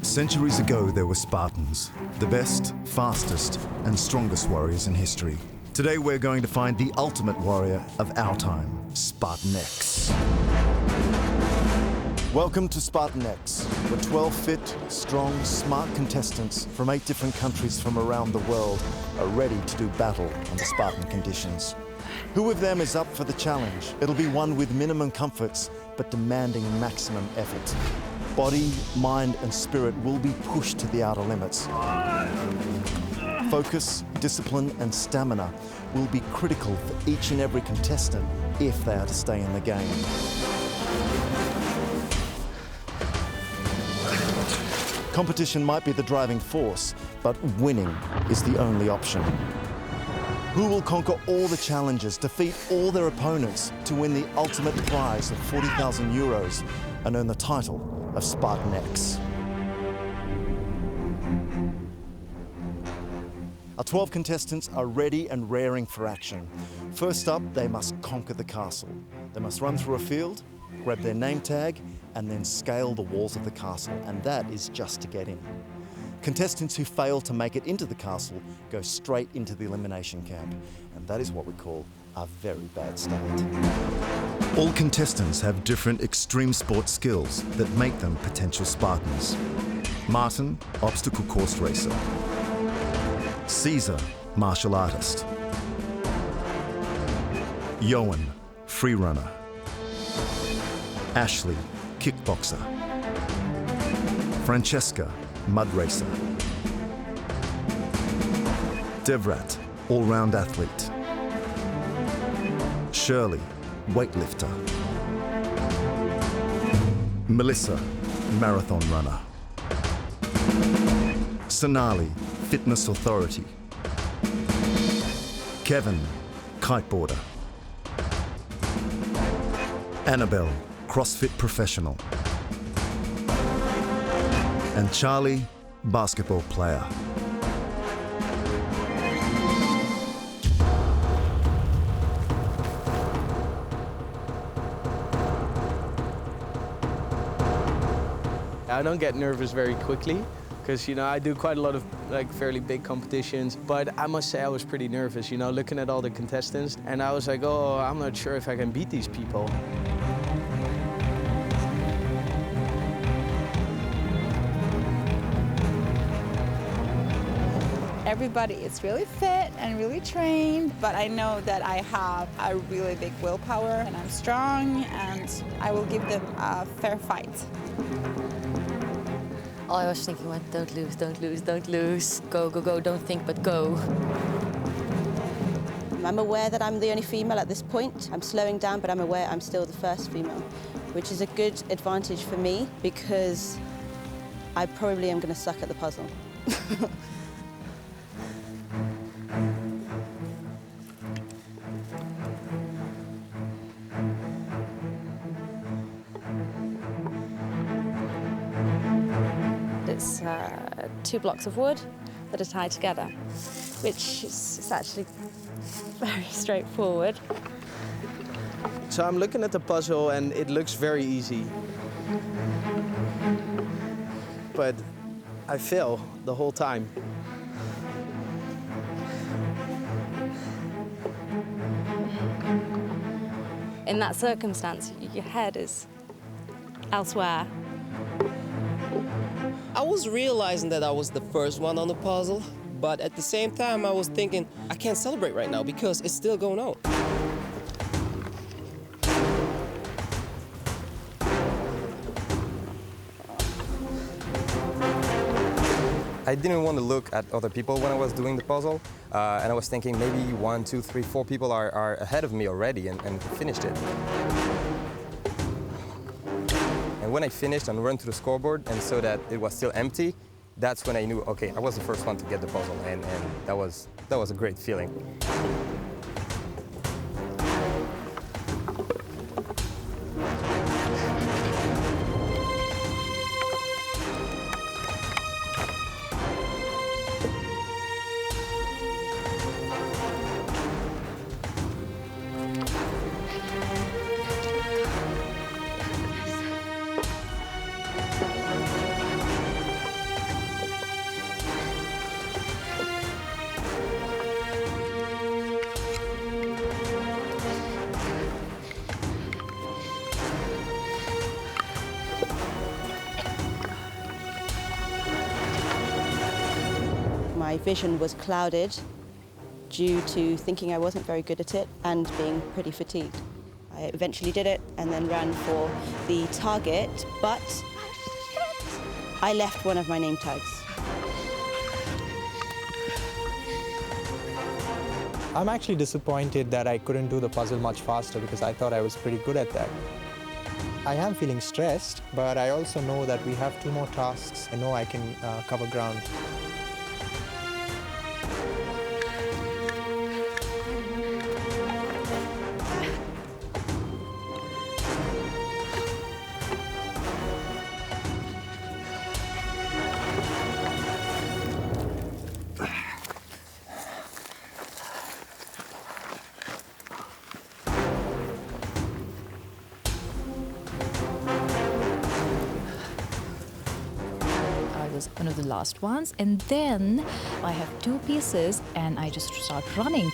Centuries ago, there were Spartans, the best, fastest, and strongest warriors in history. Today, we're going to find the ultimate warrior of our time, Spartan X. Welcome to Spartan X, where 12 fit, strong, smart contestants from 8 different countries from around the world are ready to do battle under Spartan conditions. Who of them is up for the challenge? It'll be one with minimum comforts, but demanding maximum effort. Body, mind, and spirit will be pushed to the outer limits. Focus, discipline, and stamina will be critical for each and every contestant if they are to stay in the game. Competition might be the driving force, but winning is the only option. Who will conquer all the challenges, defeat all their opponents to win the ultimate prize of 40,000 euros and earn the title of Spartan X? Our 12 contestants are ready and raring for action. First up, they must conquer the castle. They must run through a field, grab their name tag, and then scale the walls of the castle, and that is just to get in. Contestants who fail to make it into the castle go straight into the elimination camp, and that is what we call a very bad start. All contestants have different extreme sport skills that make them potential Spartans. Martin, obstacle course racer. CESAR, martial artist. Johan, free runner. Ashley, kickboxer. FRANCESCA, mud racer. DEVRATH, all-round athlete. SHIRLEY, weightlifter. Melissa, marathon runner. Sonali, fitness authority. Kevin, kiteboarder. ANABEL, CrossFit professional. And CHARLY, basketball player. I don't get nervous very quickly because, I do quite a lot of fairly big competitions, but I must say I was pretty nervous, looking at all the contestants, and I was like, oh, I'm not sure if I can beat these people. Everybody is really fit and really trained, but I know that I have a really big willpower and I'm strong and I will give them a fair fight. All I was thinking was, don't lose, don't lose, don't lose. Go, go, go, don't think, but go. I'm aware that I'm the only female at this point. I'm slowing down, but I'm aware I'm still the first female, which is a good advantage for me because I probably am going to suck at the puzzle. It's 2 blocks of wood that are tied together, which is actually very straightforward. So I'm looking at the puzzle and it looks very easy. But I fail the whole time. In that circumstance, your head is elsewhere. I was realizing that I was the first one on the puzzle, but at the same time I was thinking, I can't celebrate right now because it's still going on. I didn't want to look at other people when I was doing the puzzle, and I was thinking maybe 1, 2, 3, 4 people are ahead of me already and finished it. And when I finished and ran to the scoreboard and saw that it was still empty, that's when I knew, okay, I was the first one to get the puzzle, and that was a great feeling. my vision was clouded due to thinking I wasn't very good at it and being pretty fatigued. I eventually did it and then ran for the target, but I left one of my name tags. I'm actually disappointed that I couldn't do the puzzle much faster because I thought I was pretty good at that. I am feeling stressed, but I also know that we have 2 more tasks. I know I can cover ground. Was one of the last ones, and then I have 2 pieces and I just start running.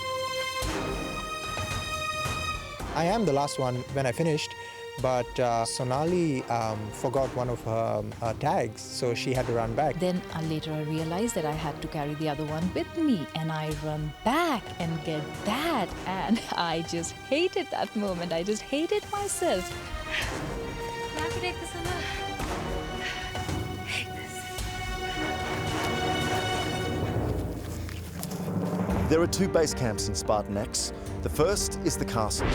I am the last one when I finished, but Sonali forgot one of her tags, so she had to run back. Then later I realized that I had to carry the other one with me, and I run back and get that, and I just hated that moment. I just hated myself. There are 2 base camps in Spartan X. The first is the castle.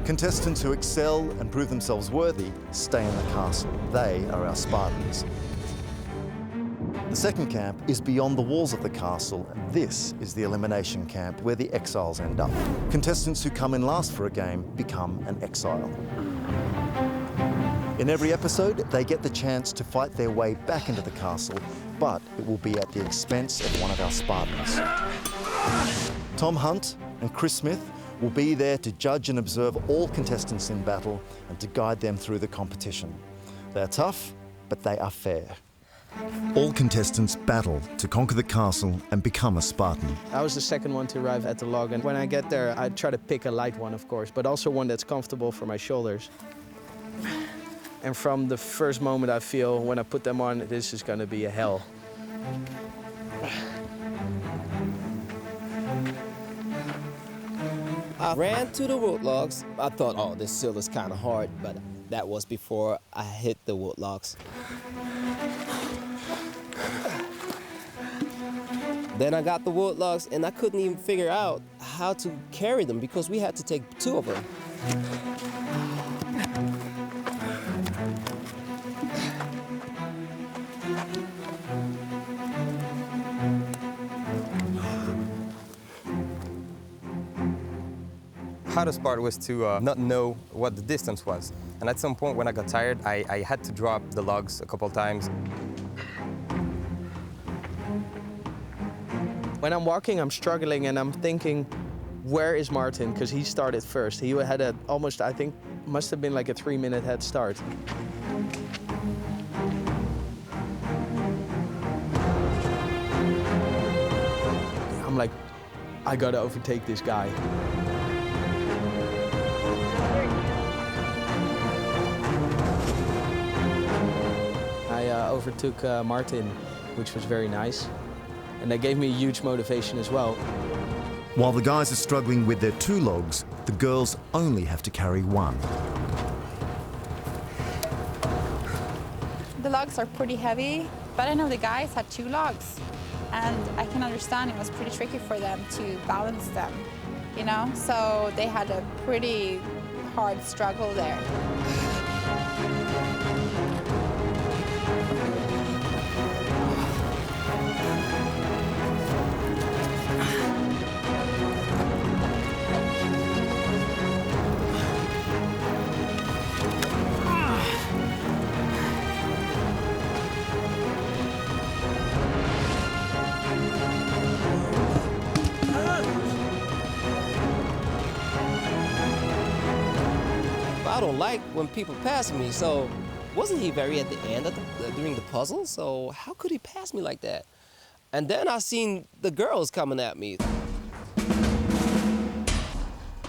Contestants who excel and prove themselves worthy stay in the castle. They are our Spartans. The second camp is beyond the walls of the castle, and this is the elimination camp where the Exiles end up. Contestants who come in last for a game become an exile. In every episode, they get the chance to fight their way back into the castle, but it will be at the expense of one of our Spartans. Tom Hunt and Chris Smith will be there to judge and observe all contestants in battle and to guide them through the competition. They're tough, but they are fair. All contestants battle to conquer the castle and become a Spartan. I was the second one to arrive at the log, and when I get there, I try to pick a light one, of course, but also one that's comfortable for my shoulders. And from the first moment I feel when I put them on, this is gonna be a hell. I ran to the wood logs. I thought, oh, this sill is kind of hard, but that was before I hit the wood logs. Then I got the wood logs, and I couldn't even figure out how to carry them because we had to take 2 of them. Hardest part was to not know what the distance was. And at some point when I got tired, I had to drop the logs a couple times. When I'm walking, I'm struggling and I'm thinking, where is Martin? Because he started first. He had a almost, I think, must have been like a 3-minute head start. I'm like, I gotta overtake this guy. I overtook Martin, which was very nice. And that gave me a huge motivation as well. While the guys are struggling with their 2 logs, the girls only have to carry 1. The logs are pretty heavy, but I know the guys had 2 logs. And I can understand it was pretty tricky for them to balance them, you know? So they had a pretty hard struggle there. I don't like when people pass me, so wasn't he very at the end of during the puzzle? So how could he pass me like that? And then I seen the girls coming at me.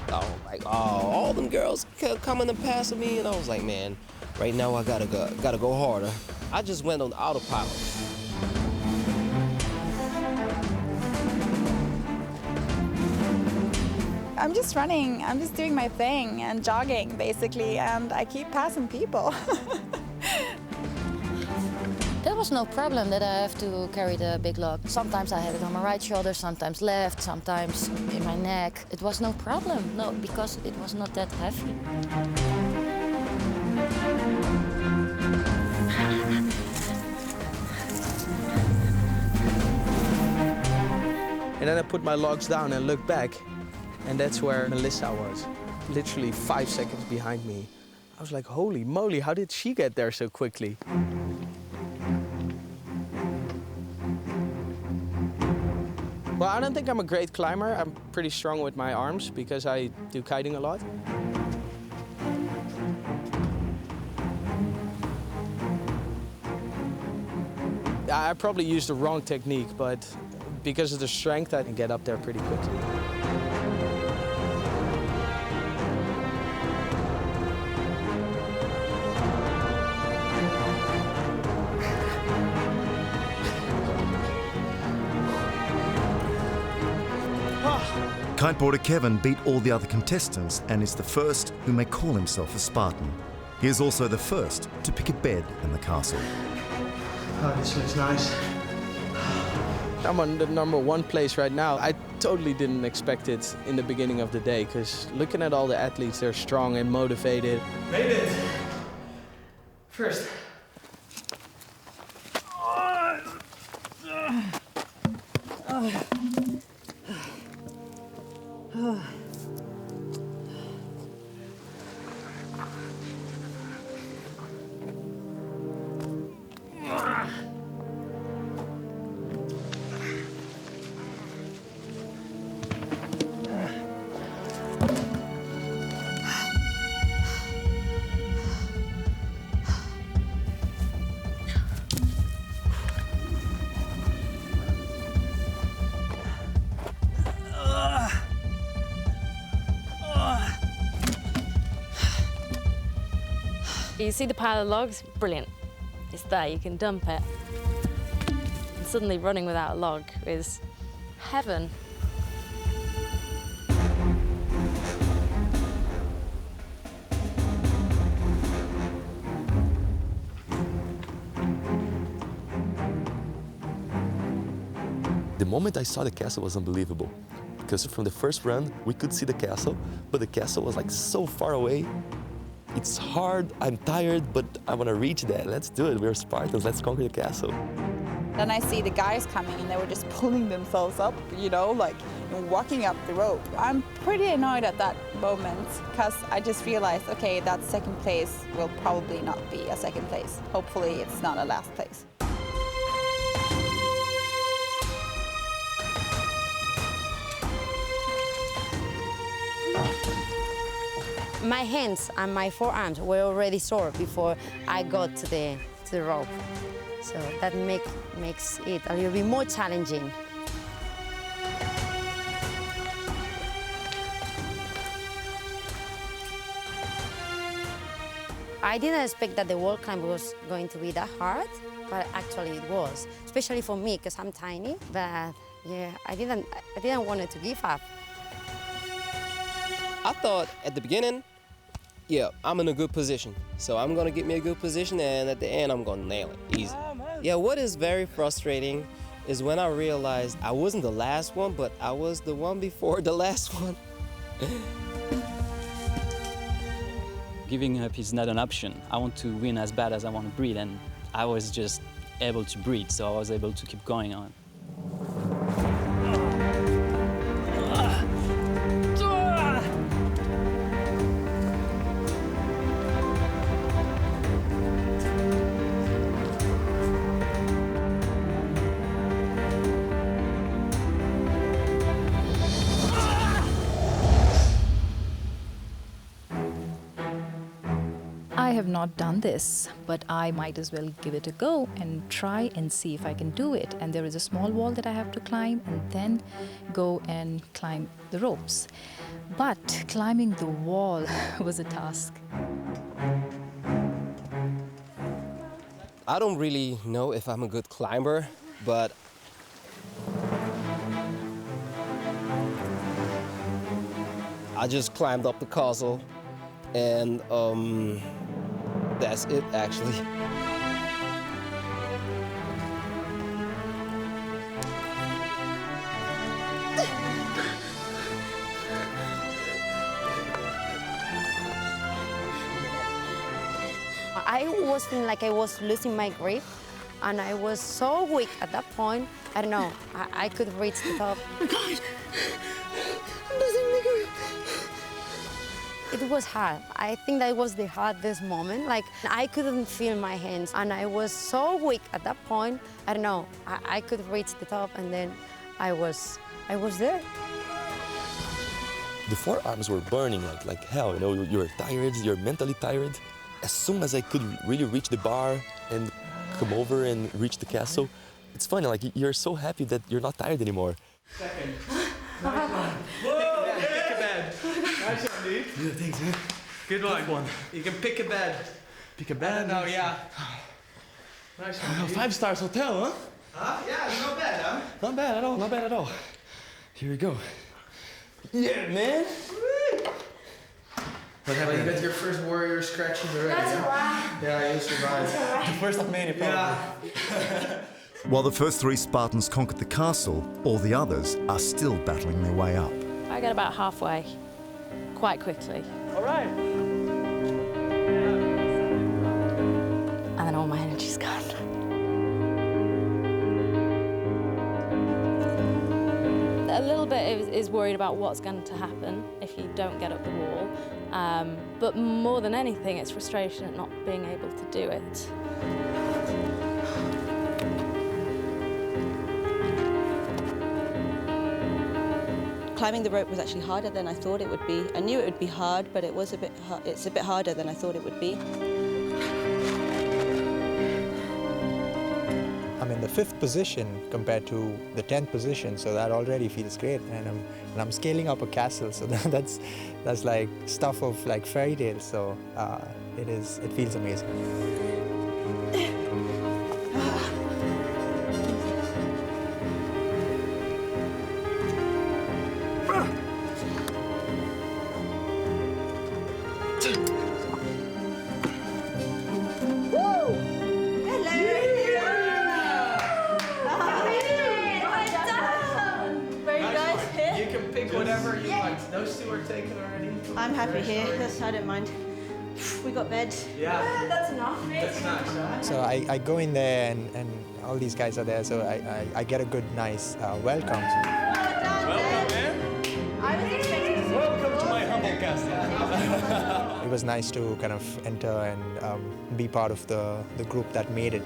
Oh, like all them girls kept coming and passing me, and I was like, man, right now I gotta go harder. I just went on autopilot. I'm just running, I'm just doing my thing and jogging basically, and I keep passing people. There was no problem that I have to carry the big log. Sometimes I had it on my right shoulder, sometimes left, sometimes in my neck. It was no problem, no, because it was not that heavy. And then I put my logs down and looked back, and that's where Melissa was, literally 5 seconds behind me. I was like, holy moly, how did she get there so quickly? Well, I don't think I'm a great climber. I'm pretty strong with my arms because I do kiting a lot. I probably used the wrong technique, but because of the strength, I can get up there pretty quickly. Kiteboarder Kevin beat all the other contestants and is the first who may call himself a Spartan. He is also the first to pick a bed in the castle. Oh, this looks nice. I'm on the #1 place right now. I totally didn't expect it in the beginning of the day, because looking at all the athletes, they're strong and motivated. Made it! First. You see the pile of logs? Brilliant. It's there, you can dump it. And suddenly running without a log is heaven. The moment I saw the castle was unbelievable, because from the first run, we could see the castle, but the castle was like so far away. It's hard, I'm tired, but I want to reach that. Let's do it, we're Spartans, let's conquer the castle. Then I see the guys coming and they were just pulling themselves up, you know, like walking up the rope. I'm pretty annoyed at that moment because I just realized, okay, that second place will probably not be a second place. Hopefully it's not a last place. My hands and my forearms were already sore before I got to the rope. So that makes it a little bit more challenging. I didn't expect that the wall climb was going to be that hard, but actually it was, especially for me because I'm tiny. But yeah, I didn't want it to give up. I thought at the beginning, yeah, I'm in a good position. So I'm gonna get me a good position, and at the end, I'm gonna nail it, easy. Yeah, what is very frustrating is when I realized I wasn't the last one, but I was the one before the last one. Giving up is not an option. I want to win as bad as I want to breathe, and I was just able to breathe, so I was able to keep going on. I have not done this, but I might as well give it a go and try and see if I can do it. And there is a small wall that I have to climb and then go and climb the ropes. But climbing the wall was a task. I don't really know if I'm a good climber, but I just climbed up the castle, and that's it, actually. I was feeling like I was losing my grip, and I was so weak at that point. I don't know, I could reach the top. Oh God, I'm losing my grip. It was hard. I think that was the hardest moment. Like, I couldn't feel my hands, and I was so weak at that point. I don't know, I could reach the top, and then I was there. The forearms were burning like hell, you know, you're tired, you're mentally tired. As soon as I could really reach the bar and come over and reach the castle, it's funny, like you're so happy that you're not tired anymore. Second. Nice one. Whoa, pick a bed. Nice one, dude. Yeah, thanks, man. Good one. You can pick a bed. Pick a bed? No, yeah. Nice one. 5-star hotel, huh? Huh? Yeah, not bad, huh? Not bad at all, not bad at all. Here we go. Yeah, man. What happened? You got your first warrior scratches already. That's right. Yeah, you survived. The first of many, probably. Yeah. While the first 3 Spartans conquered the castle, all the others are still battling their way up. I got about halfway, quite quickly. All right. And then all my energy's gone. A little bit is worried about what's going to happen if you don't get up the wall. But more than anything, it's frustration at not being able to do it. Climbing the rope was actually harder than I thought it would be. I knew it would be hard, but it's a bit harder than I thought it would be. I'm in the 5th position compared to the 10th position, so that already feels great. And I'm scaling up a castle, so that's like stuff of like fairy tales. So it feels amazing. Whatever you want. Those 2 are taken already. I'm happy here. I don't mind. We got bed. Yeah. That's enough. That's nice, huh? So I go in there and all these guys are there, so I get a good, nice welcome. Welcome, man. I was expecting to Welcome to my humble castle. It was nice to kind of enter and be part of the group that made it.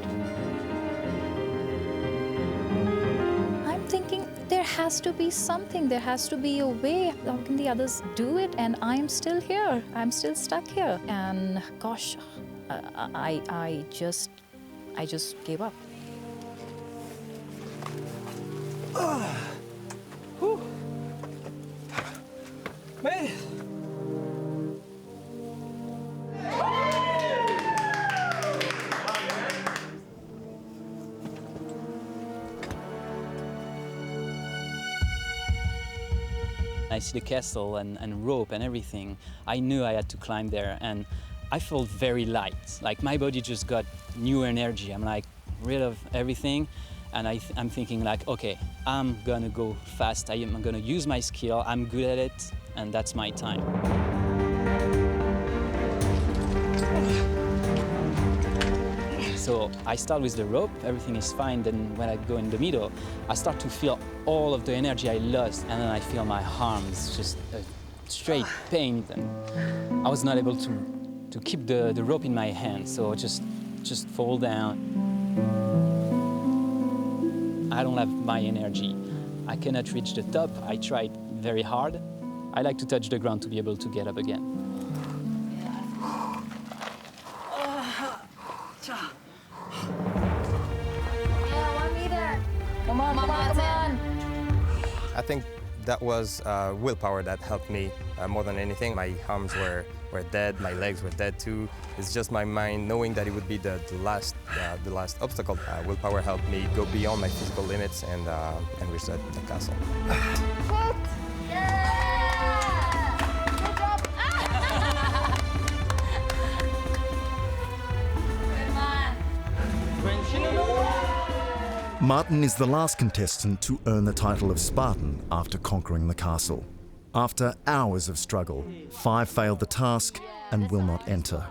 I'm thinking there has to be something, there has to be a way. How can the others do it and I'm still here, I'm still stuck here? And gosh, I just gave up. Man. I see the castle and rope and everything. I knew I had to climb there, and I felt very light. Like my body just got new energy. I'm like rid of everything, and I'm thinking like, okay, I'm gonna go fast. I'm gonna use my skill. I'm good at it, and that's my time. So I start with the rope, everything is fine. Then when I go in the middle, I start to feel all of the energy I lost, and then I feel my arms just straight pain. And I was not able to keep the rope in my hand, so just fall down. I don't have my energy. I cannot reach the top. I tried very hard. I like to touch the ground to be able to get up again. Come on, come on, come on. I think that was willpower that helped me more than anything. My arms were dead, my legs were dead too. It's just my mind knowing that it would be the last obstacle. Willpower helped me go beyond my physical limits and reach the castle. Yeah! Martin is the last contestant to earn the title of Spartan after conquering the castle. After hours of struggle, 5 failed the task and will not enter.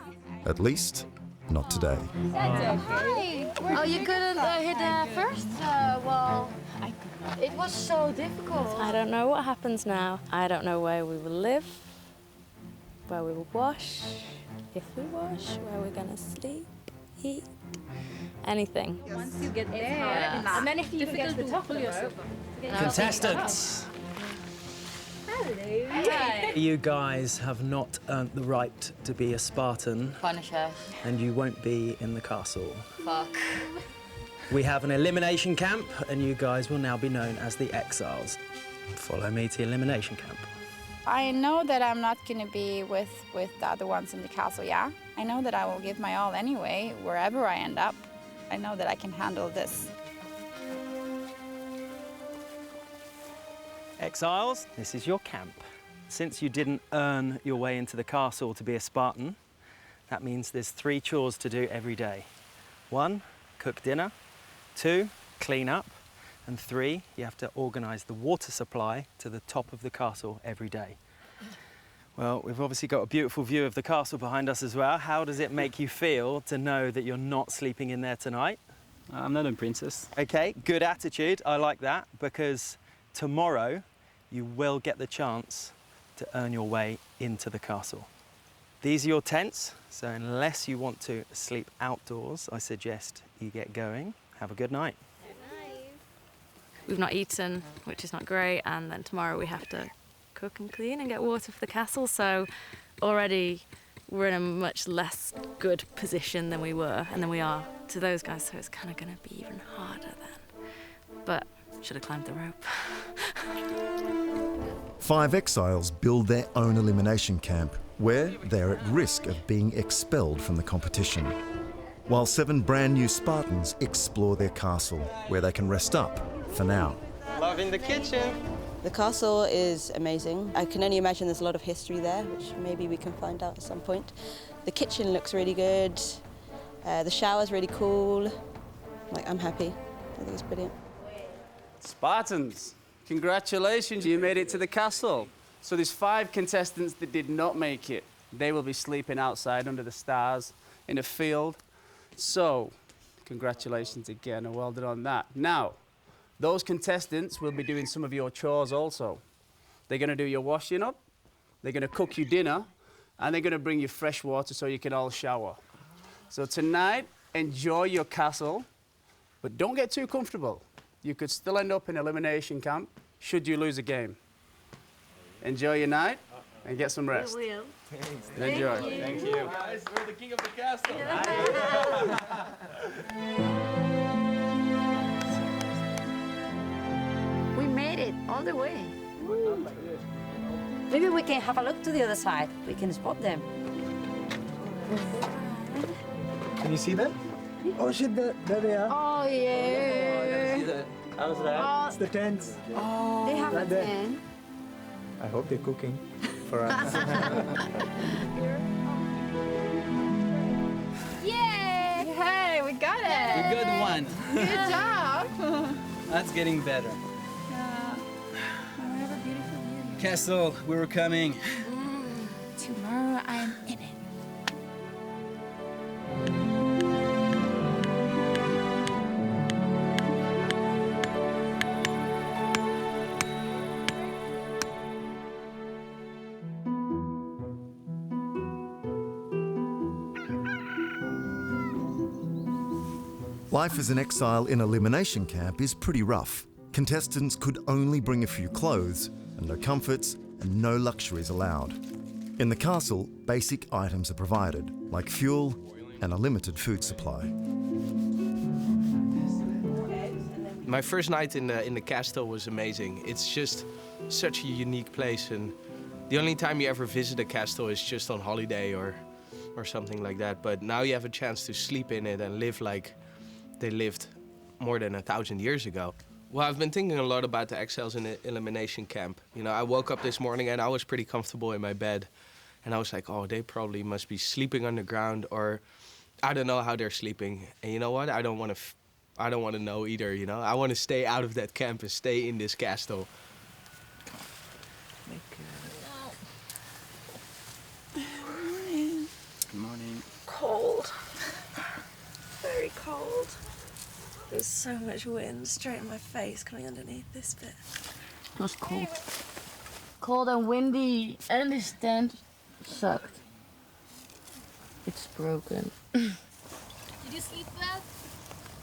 At least, not today. Hi. Oh, you couldn't hit first? Well, it was so difficult. I don't know what happens now. I don't know where we will live, where we will wash, if we wash, where we're gonna sleep, eat, anything. Once you get there, and then if you get to the top of yourself. Contestants! You guys have not earned the right to be a Spartan. Punish us. And you won't be in the castle. Fuck. We have an elimination camp, and you guys will now be known as the Exiles. Follow me to the elimination camp. I know that I'm not going to be with the other ones in the castle, yeah? I know that I will give my all anyway, wherever I end up. I know that I can handle this. Exiles, this is your camp. Since you didn't earn your way into the castle to be a Spartan, that means there's 3 chores to do every day. 1, cook dinner. 2, clean up. And 3, you have to organise the water supply to the top of the castle every day. Well, we've obviously got a beautiful view of the castle behind us as well. How does it make you feel to know that you're not sleeping in there tonight? I'm not a princess. Okay, good attitude. I like that, because tomorrow you will get the chance to earn your way into the castle. These are your tents, so unless you want to sleep outdoors, I suggest you get going. Have a good night. We've not eaten, which is not great, and then tomorrow we have to cook and clean and get water for the castle, so already we're in a much less good position than we were and than we are to those guys, so it's kind of going to be even harder then. But should have climbed the rope. 5 exiles build their own elimination camp, where they're at risk of being expelled from the competition, while 7 brand new Spartans explore their castle, where they can rest up for now. Loving the kitchen. The castle is amazing. I can only imagine there's a lot of history there, which maybe we can find out at some point. The kitchen looks really good. The shower's really cool. I'm happy. I think it's brilliant. Spartans, congratulations, you made it to the castle. So there's 5 contestants that did not make it. They will be sleeping outside under the stars in a field. So, congratulations again and well done on that. Now, those contestants will be doing some of your chores also. They're going to do your washing up, they're going to cook you dinner, and they're going to bring you fresh water so you can all shower. So tonight, enjoy your castle, but don't get too comfortable. You could still end up in elimination camp should you lose a game. Enjoy your night and get some rest. We will. Thanks. Enjoy. Thank you. Guys, we're the king of the castle. We made it all the way. Maybe we can have a look to the other side. We can spot them. Can you see them? Oh shit, there they are. Oh, yeah. How's that? It's the tents. Oh, they have right a there. tent. I hope they're cooking for us. Yay! Hey, we got it! We got one. Good job! That's getting better. We have a beautiful view. Castle, we were coming. Tomorrow I am in it. Life as an exile in elimination camp is pretty rough. Contestants could only bring a few clothes, and no comforts and no luxuries allowed. In the castle, basic items are provided, like fuel and a limited food supply. My first night in the castle was amazing. It's just such a unique place, and the only time you ever visit a castle is just on holiday or something like that. But now you have a chance to sleep in it and live like they lived more than 1,000 years ago. Well, I've been thinking a lot about the Exiles in the elimination camp. You know, I woke up this morning and I was pretty comfortable in my bed. And I was like, oh, they probably must be sleeping on the ground, or I don't know how they're sleeping. And you know what? I don't want to I don't want to know either, you know? I want to stay out of that camp and stay in this castle. Good morning. Cold. Very cold. There's so much wind straight in my face coming underneath this bit. It was cold. Cold and windy, and this tent sucked. It's broken. Did you sleep well?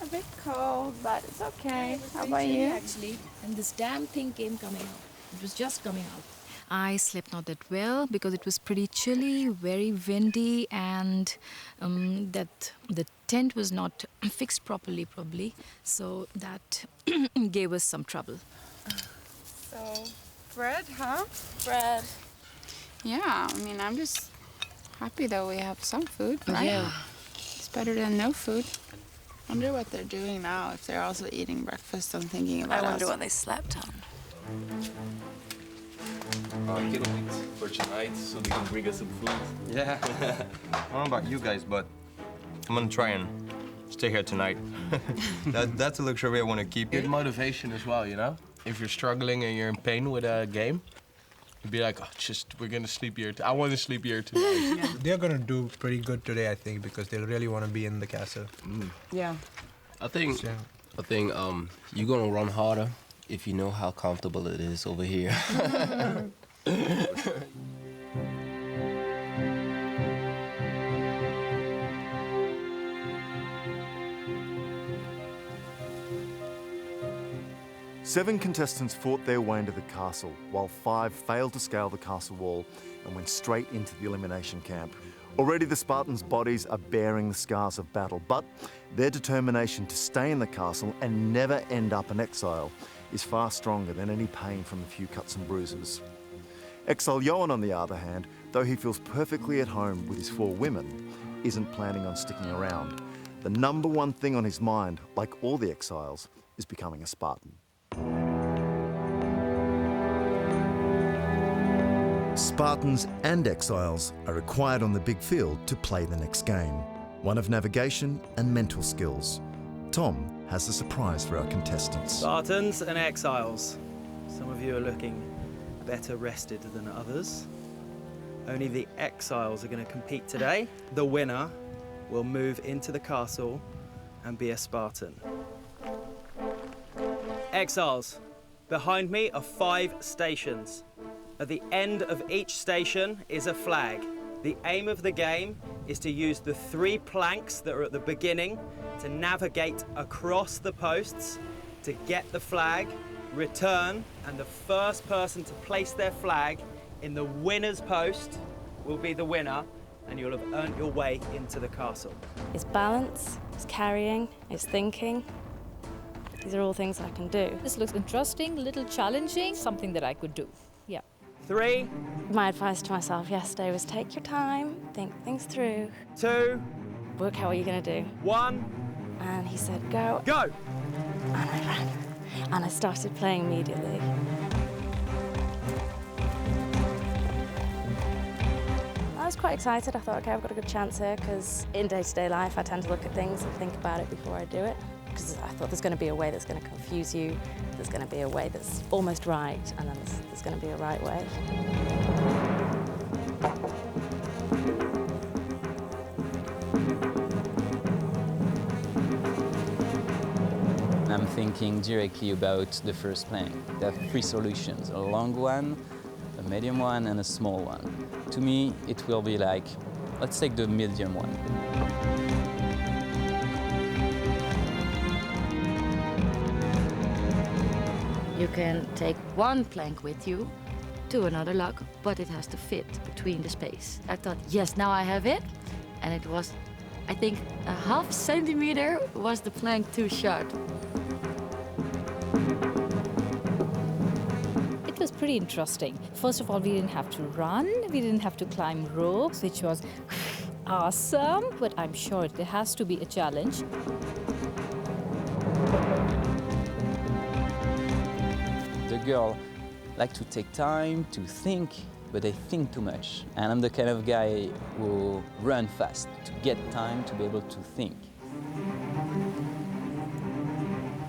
A bit cold, but it's okay. It was How very about chilly, you? Actually, and this damn thing came coming out. It was just coming out. I slept not that well because it was pretty chilly, very windy, and that the tent was not fixed properly, probably. So that gave us some trouble. So, bread, huh? Bread. Yeah, I mean, I'm just happy that we have some food, right? Yeah. It's better than no food. I wonder what they're doing now, if they're also eating breakfast and thinking about I wonder us. what they slept on. A little bit for tonight, so they can bring us some food. Yeah. I don't know about you guys, but I'm gonna try and stay here tonight. That's a luxury I want to keep. Good motivation as well, you know? If you're struggling and you're in pain with a game, you'd be like, oh, we're gonna sleep here. I want to sleep here tonight. Yeah. They're gonna do pretty good today, I think, because they'll really want to be in the castle. Yeah. I think you're gonna run harder if you know how comfortable it is over here. 7 contestants fought their way into the castle, while 5 failed to scale the castle wall and went straight into the elimination camp. Already the Spartans' bodies are bearing the scars of battle, but their determination to stay in the castle and never end up an exile is far stronger than any pain from a few cuts and bruises. Exile Johan, on the other hand, though he feels perfectly at home with his 4 women, isn't planning on sticking around. The number one thing on his mind, like all the exiles, is becoming a Spartan. Spartans and exiles are required on the big field to play the next game, one of navigation and mental skills. Tom has a surprise for our contestants. Spartans and exiles. Some of you are looking better rested than others. Only the exiles are going to compete today. The winner will move into the castle and be a Spartan. Exiles, behind me are 5 stations. At the end of each station is a flag. The aim of the game is to use the 3 planks that are at the beginning to navigate across the posts to get the flag, return, and the first person to place their flag in the winner's post will be the winner, and you'll have earned your way into the castle. It's balance, it's carrying, it's thinking. These are all things I can do. This looks interesting, a little challenging, something that I could do. Yeah. 3. My advice to myself yesterday was take your time, think things through. 2. Work out what you're going to do. 1. And he said, go. Go! And I ran. And I started playing immediately. I was quite excited. I thought, okay, I've got a good chance here, because in day-to-day life, I tend to look at things and think about it before I do it. Because I thought there's going to be a way that's going to confuse you, there's going to be a way that's almost right, and then there's going to be a right way. I'm thinking directly about the first plank. There are 3 solutions, a long one, a medium one, and a small one. To me, it will be like, let's take the medium one. You can take 1 plank with you to another log, but it has to fit between the space. I thought, yes, now I have it. And it was, I think, a ½ centimeter was the plank too short. It was pretty interesting. First of all, we didn't have to run, we didn't have to climb ropes, which was awesome, but I'm sure there has to be a challenge. The girl like to take time to think, but they think too much. And I'm the kind of guy who run fast to get time to be able to think.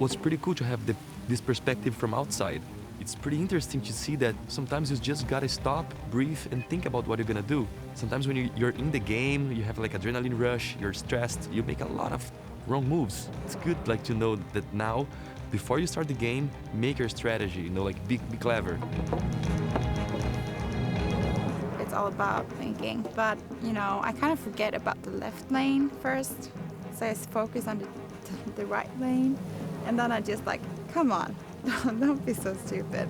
was pretty cool to have this perspective from outside. It's pretty interesting to see that sometimes you just gotta stop, breathe, and think about what you're gonna do. Sometimes when you're in the game, you have like adrenaline rush, you're stressed, you make a lot of wrong moves. It's good like to know that now, before you start the game, make your strategy, you know, like be clever. It's all about thinking, but you know, I kind of forget about the left lane first, so I focus on the right lane, and then I just like, come on, don't be so stupid.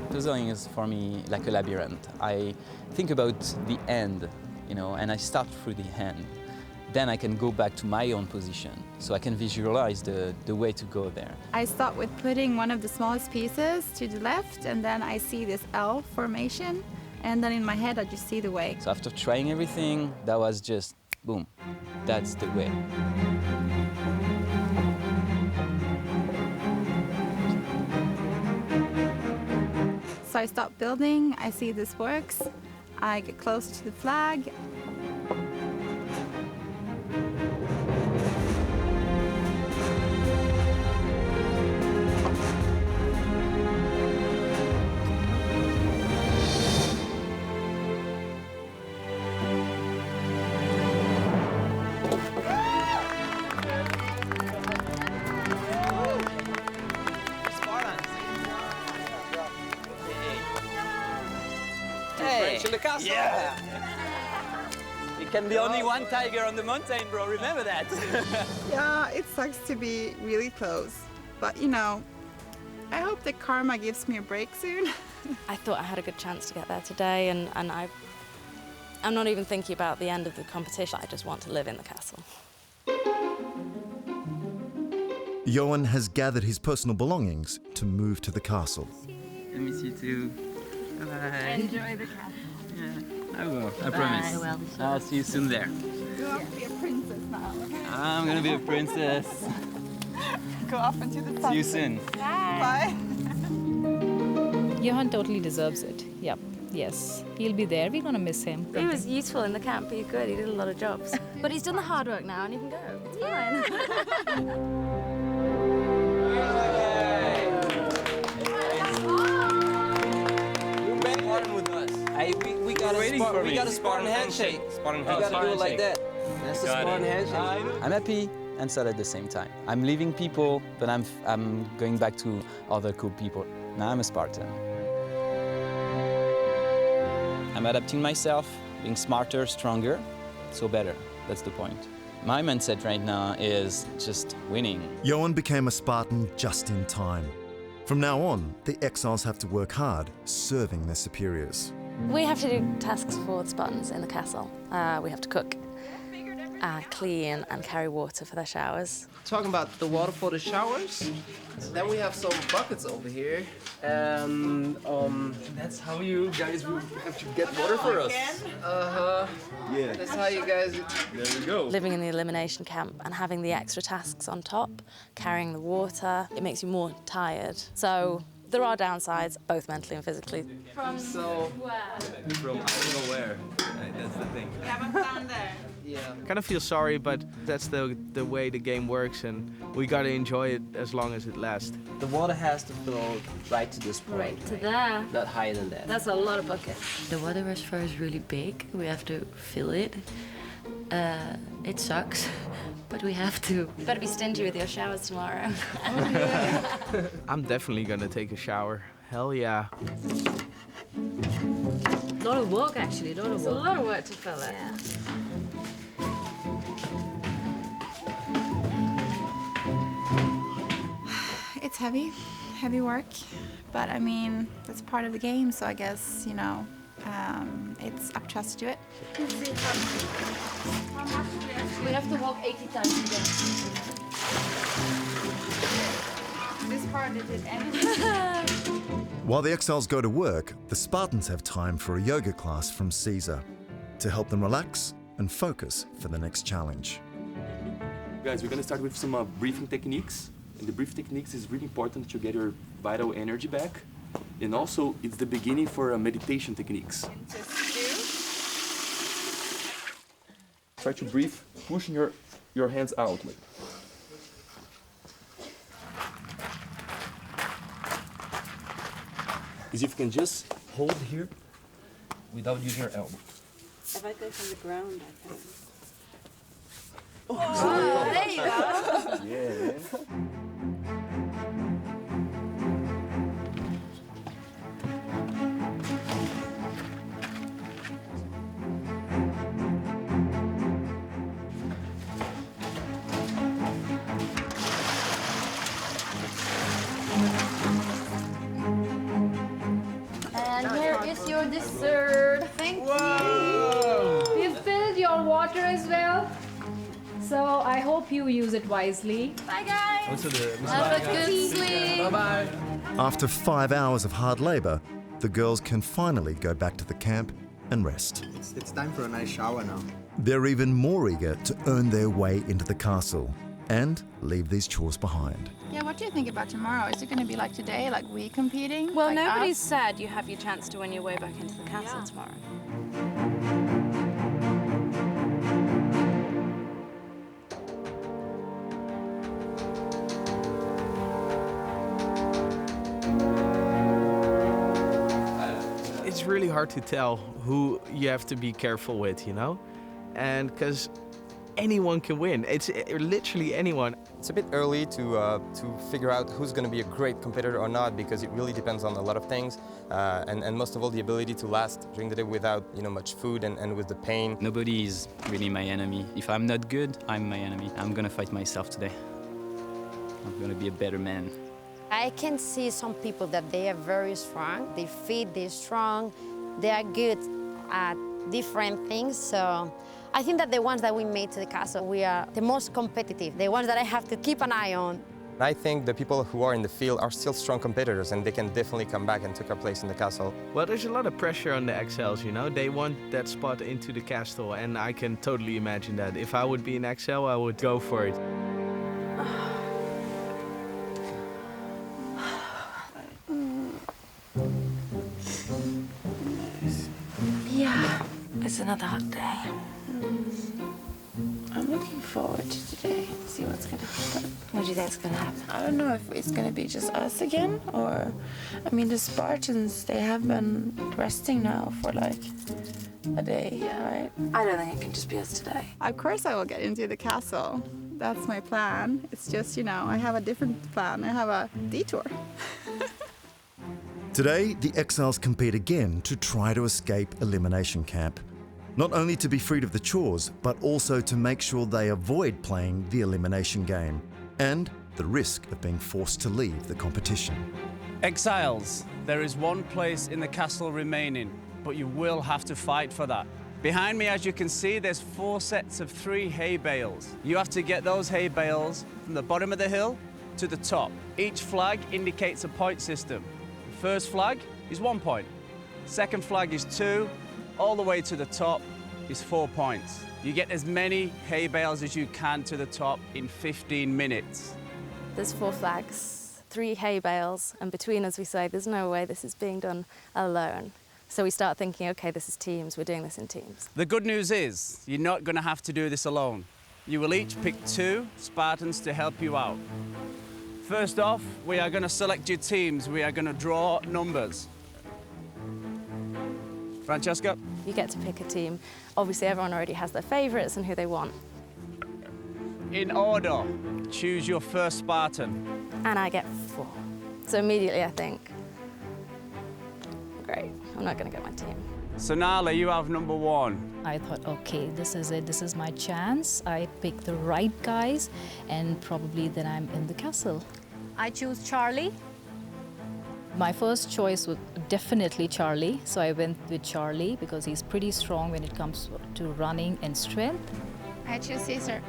Puzzling is for me like a labyrinth. I think about the end, you know, and I start through the end. Then I can go back to my own position, so I can visualize the way to go there. I start with putting one of the smallest pieces to the left, and then I see this L formation, and then in my head I just see the way. So after trying everything, that was just, boom, that's the way. So I start building, I see this works, I get closer to the flag. In the castle. Yeah. It can be only one tiger on the mountain, bro. Remember that. Yeah, it sucks to be really close, but you know, I hope that karma gives me a break soon. I thought I had a good chance to get there today, and I'm not even thinking about the end of the competition. I just want to live in the castle. Johan has gathered his personal belongings to move to the castle. I miss you too. Bye. Enjoy the castle. Yeah, I will. I promise. Well, I'll see you soon there. Go off to be a princess now. I'm gonna be a princess. Go off into the sun. See you soon. Bye. Johan totally deserves it. Yep. Yes. He'll be there. We're gonna miss him. He was useful in the camp. He was good. He did a lot of jobs. But he's done the hard work now, and he can go. It's fine. We got a Spartan handshake. Spartan We gotta do it like that. That's the Spartan handshake. I'm happy and sad at the same time. I'm leaving people, but I'm going back to other cool people. Now I'm a Spartan. I'm adapting myself, being smarter, stronger, so better. That's the point. My mindset right now is just winning. Johan became a Spartan just in time. From now on, the Exiles have to work hard, serving their superiors. We have to do tasks for the Spartans in the castle. We have to cook, clean and carry water for their showers. Talking about the water for the showers. Then we have some buckets over here. And That's how you guys will have to get water for us. Yeah. That's how you guys. There we go. Living in the elimination camp and having the extra tasks on top, carrying the water, it makes you more tired. So there are downsides, both mentally and physically. From I don't know where. Right, that's the thing. We haven't found there. Yeah. I kind of feel sorry, but that's the way the game works, and we gotta enjoy it as long as it lasts. The water has to flow right to this point. Right to there. Not higher than that. That's a lot of buckets. The water reservoir is really big. We have to fill it. It sucks, but we have to. You better be stingy with your showers tomorrow. I'm definitely gonna take a shower. Hell yeah. A lot of work, actually. It's a lot of work to fill it. Yeah. It's heavy work, but I mean, that's part of the game, so I guess, you know, it's up to us to do it. We have to walk 80 times again. This part did anything. While the Exiles go to work, the Spartans have time for a yoga class from CESAR to help them relax and focus for the next challenge. Guys, we're gonna start with some breathing techniques. And the breathing techniques is really important to get your vital energy back. And also, it's the beginning for meditation techniques. Try to breathe, pushing your hands out. is if you can just hold here without using your elbow. If I go from the ground, I can. Oh, there you go. Yeah. And here is your dessert. Thank you. We've filled your water as well. So I hope you use it wisely. Bye, guys. Have a good sleep. Bye-bye. After 5 hours of hard labour, the girls can finally go back to the camp and rest. It's time for a nice shower now. They're even more eager to earn their way into the castle and leave these chores behind. Yeah, what do you think about tomorrow? Is it going to be like today, like we competing? Well, like nobody us? said you have your chance to win your way back into the castle tomorrow. It's really hard to tell who you have to be careful with, you know? And because anyone can win. It's literally anyone. It's a bit early to figure out who's going to be a great competitor or not, because it really depends on a lot of things, and most of all the ability to last during the day without much food and with the pain. Nobody is really my enemy. If I'm not good, I'm my enemy. I'm gonna fight myself today. I'm gonna be a better man. I can see some people that they are very strong. They fit, they're strong, they are good at different things. So I think that the ones that we made to the castle, we are the most competitive, the ones that I have to keep an eye on. I think the people who are in the field are still strong competitors, and they can definitely come back and take our place in the castle. Well, there's a lot of pressure on the Exiles, you know? They want that spot into the castle, and I can totally imagine that. If I would be an Exile, I would go for it. Yeah, it's another hot day. I'm looking forward to today. See what's gonna happen. What do you think's gonna happen? I don't know if it's gonna be just us again, or I mean, the Spartans, they have been resting now for like a day, right? I don't think it can just be us today. Of course I will get into the castle. That's my plan. It's just, I have a different plan. I have a detour. Today, the Exiles compete again to try to escape elimination camp. Not only to be freed of the chores, but also to make sure they avoid playing the elimination game and the risk of being forced to leave the competition. Exiles, there is one place in the castle remaining, but you will have to fight for that. Behind me, as you can see, there's 4 sets of 3 hay bales. You have to get those hay bales from the bottom of the hill to the top. Each flag indicates a point system. The first flag is 1 point. Second flag is 2. All the way to the top is 4 points. You get as many hay bales as you can to the top in 15 minutes. There's 4 flags, 3 hay bales, and between us we say, there's no way this is being done alone. So we start thinking, okay, this is teams, we're doing this in teams. The good news is, you're not gonna have to do this alone. You will each pick 2 Spartans to help you out. First off, we are gonna select your teams. We are gonna draw numbers. Francesca? You get to pick a team. Obviously, everyone already has their favourites and who they want. In order, choose your first Spartan. And I get 4. So immediately I think, great, I'm not going to get my team. Sonali, you have number 1. I thought, okay, this is it. This is my chance. I pick the right guys, and probably then I'm in the castle. I choose Charlie. My first choice was definitely Charlie, so I went with Charlie because he's pretty strong when it comes to running and strength. I choose CESAR.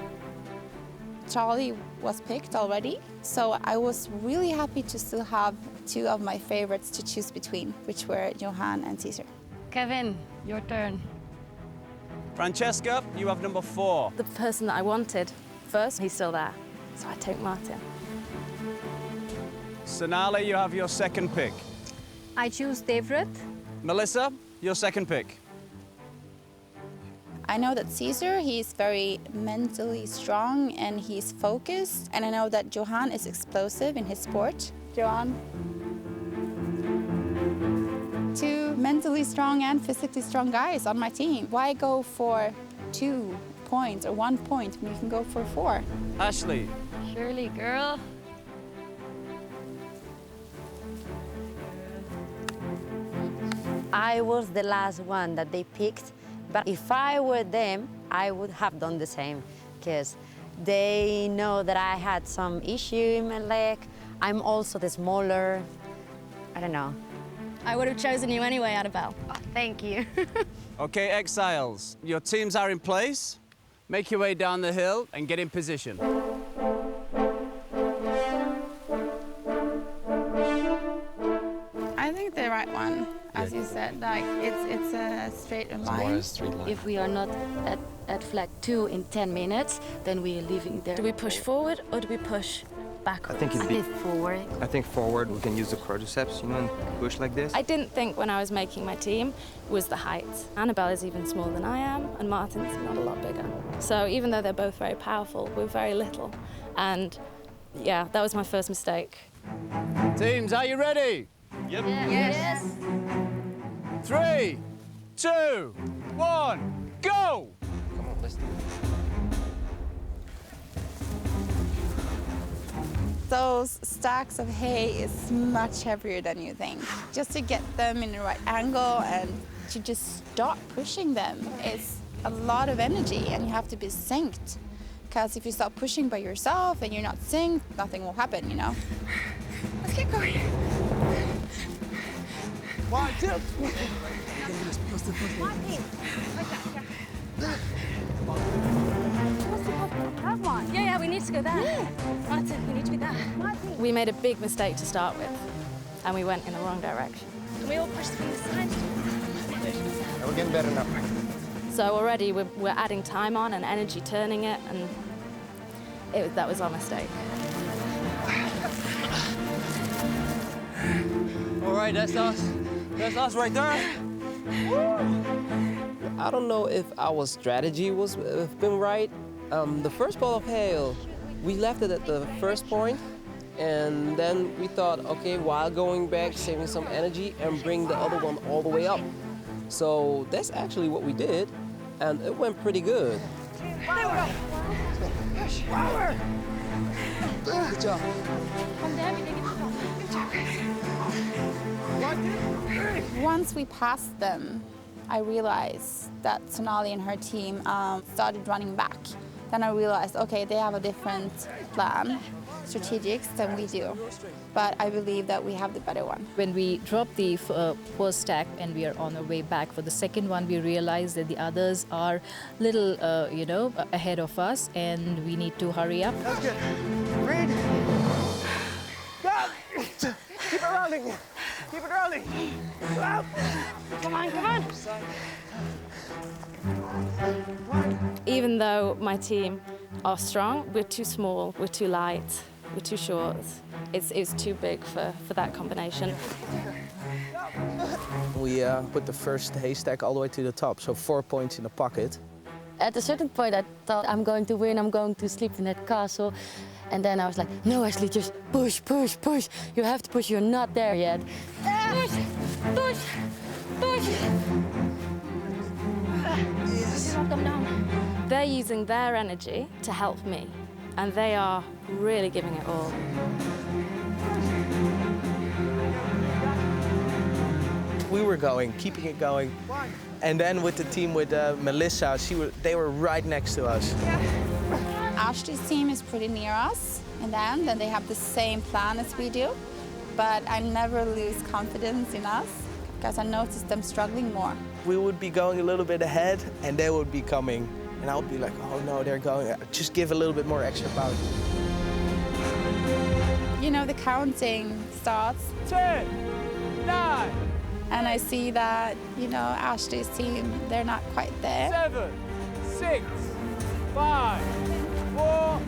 Charlie was picked already, so I was really happy to still have 2 of my favorites to choose between, which were Johan and CESAR. Kevin, your turn. Francesca, you have number 4. The person that I wanted first, he's still there, so I take Martin. Sonali, you have your second pick. I choose DEVRATH. Melissa, your second pick. I know that CESAR, he's very mentally strong and he's focused. And I know that Johan is explosive in his sport. Johan? Two mentally strong and physically strong guys on my team. Why go for 2 points or 1 point when you can go for 4? Ashley. Shirley, girl. I was the last one that they picked, but if I were them, I would have done the same, because they know that I had some issue in my leg. I'm also the smaller, I don't know. I would have chosen you anyway, Annabelle. Oh, thank you. Okay, Exiles, your teams are in place. Make your way down the hill and get in position. I think the right one, as you said, like it's a straight line. If we are not at flag 2 in 10 minutes, then we are leaving there. Do we push forward or do we push backwards? I think it'd be forward. I think forward we can use the quadriceps, you know, and push like this. I didn't think when I was making my team was the height. Annabelle is even smaller than I am, and Martin's not a lot bigger. So even though they're both very powerful, we're very little. And yeah, that was my first mistake. Teams, are you ready? Yep. Yes. 3, 2, 1, go! Come on, let's do it. Those stacks of hay is much heavier than you think. Just to get them in the right angle and to just start pushing them is a lot of energy, and you have to be synced. Because if you start pushing by yourself and you're not synced, nothing will happen, you know? Let's keep going. 1, 2. Come on. Yeah, we need to go there. Yeah. Martin, we need to be there. Martin. We made a big mistake to start with, and we went in the wrong direction. Can we all push from the side? We're getting better now. So already we're adding time on and energy turning it, and that was our mistake. All right, that's us. That's us right there. I don't know if our strategy was been right. The first ball of hail, we left it at the first point, and then we thought, okay, while going back, saving some energy and bring the other one all the way up. So that's actually what we did, and it went pretty good. Power. Push. Power. Good job. Once we passed them, I realized that Sonali and her team started running back. Then I realized, okay, they have a different plan, strategics, than we do. But I believe that we have the better one. When we drop the first stack and we are on our way back for the second one, we realize that the others are little, ahead of us, and we need to hurry up. That's good. Read. Go. Keep it rolling. Keep it rolling. Come on, come on. Even though my team are strong, we're too small, we're too light, we're too short. It's too big for that combination. We put the first haystack all the way to the top, so 4 points in the pocket. At a certain point, I thought, I'm going to win, I'm going to sleep in that castle. And then I was like, no, Ashley, just push, push, push. You have to push, you're not there yet. Push, push, push. Yes. Come down. They're using their energy to help me, and they are really giving it all. We were going, keeping it going. And then with the team with Melissa, they were right next to us. Ashley's team is pretty near us in the end, and they have the same plan as we do. But I never lose confidence in us, because I noticed them struggling more. We would be going a little bit ahead, and they would be coming. And I would be like, oh no, they're going. Just give a little bit more extra power. You know, the counting starts. 10, 9. And I see that, Ashley's team, they're not quite there. 7, 6, 5, 4,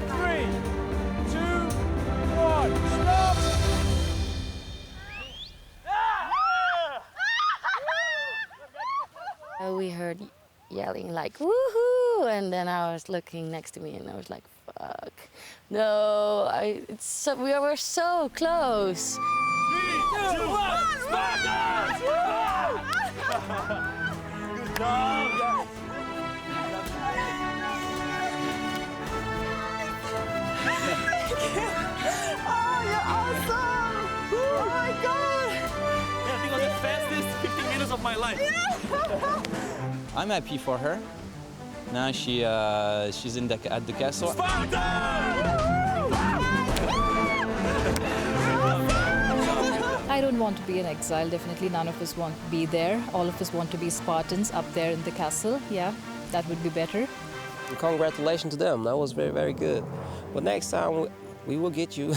3, 2, 1. Stop! We heard yelling like, woohoo! And then I was looking next to me and I was like, fuck. No, we were so close. 3, Good job! Oh, you're awesome! Oh my God! Yeah, I think it was the fastest 15 minutes of my life. I'm happy for her. Now she's at the castle. I don't want to be an exile, definitely none of us want to be there. All of us want to be Spartans up there in the castle. Yeah, that would be better. Congratulations to them, that was very, very good. But next time we will get you.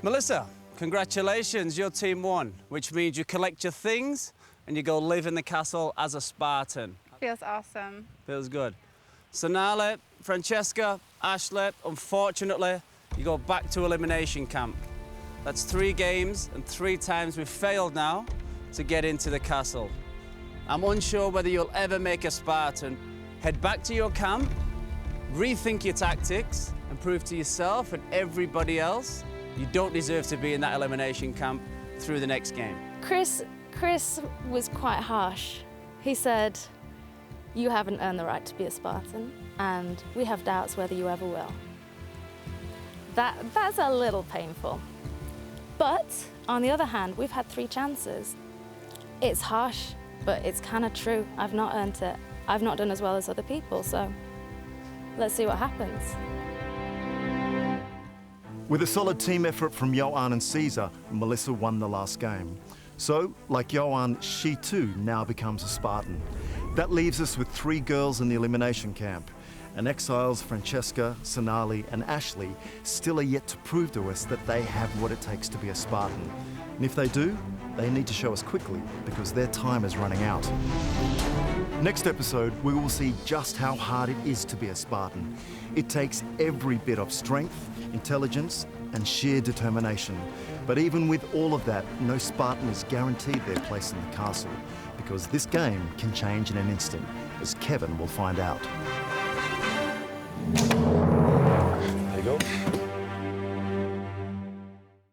Melissa, congratulations, your team won, which means you collect your things and you go live in the castle as a Spartan. Feels awesome. Feels good. Sonali, Francesca, Ashley, unfortunately, you go back to elimination camp. That's 3 games and 3 times we've failed now to get into the castle. I'm unsure whether you'll ever make a Spartan. Head back to your camp, rethink your tactics, and prove to yourself and everybody else you don't deserve to be in that elimination camp through the next game. Chris was quite harsh. He said, you haven't earned the right to be a Spartan, and we have doubts whether you ever will. That's a little painful. But on the other hand, we've had 3 chances. It's harsh, but it's kind of true. I've not earned it. I've not done as well as other people, so let's see what happens. With a solid team effort from Johan and CESAR, Melissa won the last game. So, like Johan, she too now becomes a Spartan. That leaves us with 3 girls in the elimination camp. And Exiles, Francesca, Sonali and Ashley still are yet to prove to us that they have what it takes to be a Spartan. And if they do, they need to show us quickly because their time is running out. Next episode, we will see just how hard it is to be a Spartan. It takes every bit of strength, intelligence and sheer determination. But even with all of that, no Spartan is guaranteed their place in the castle because this game can change in an instant, as Kevin will find out.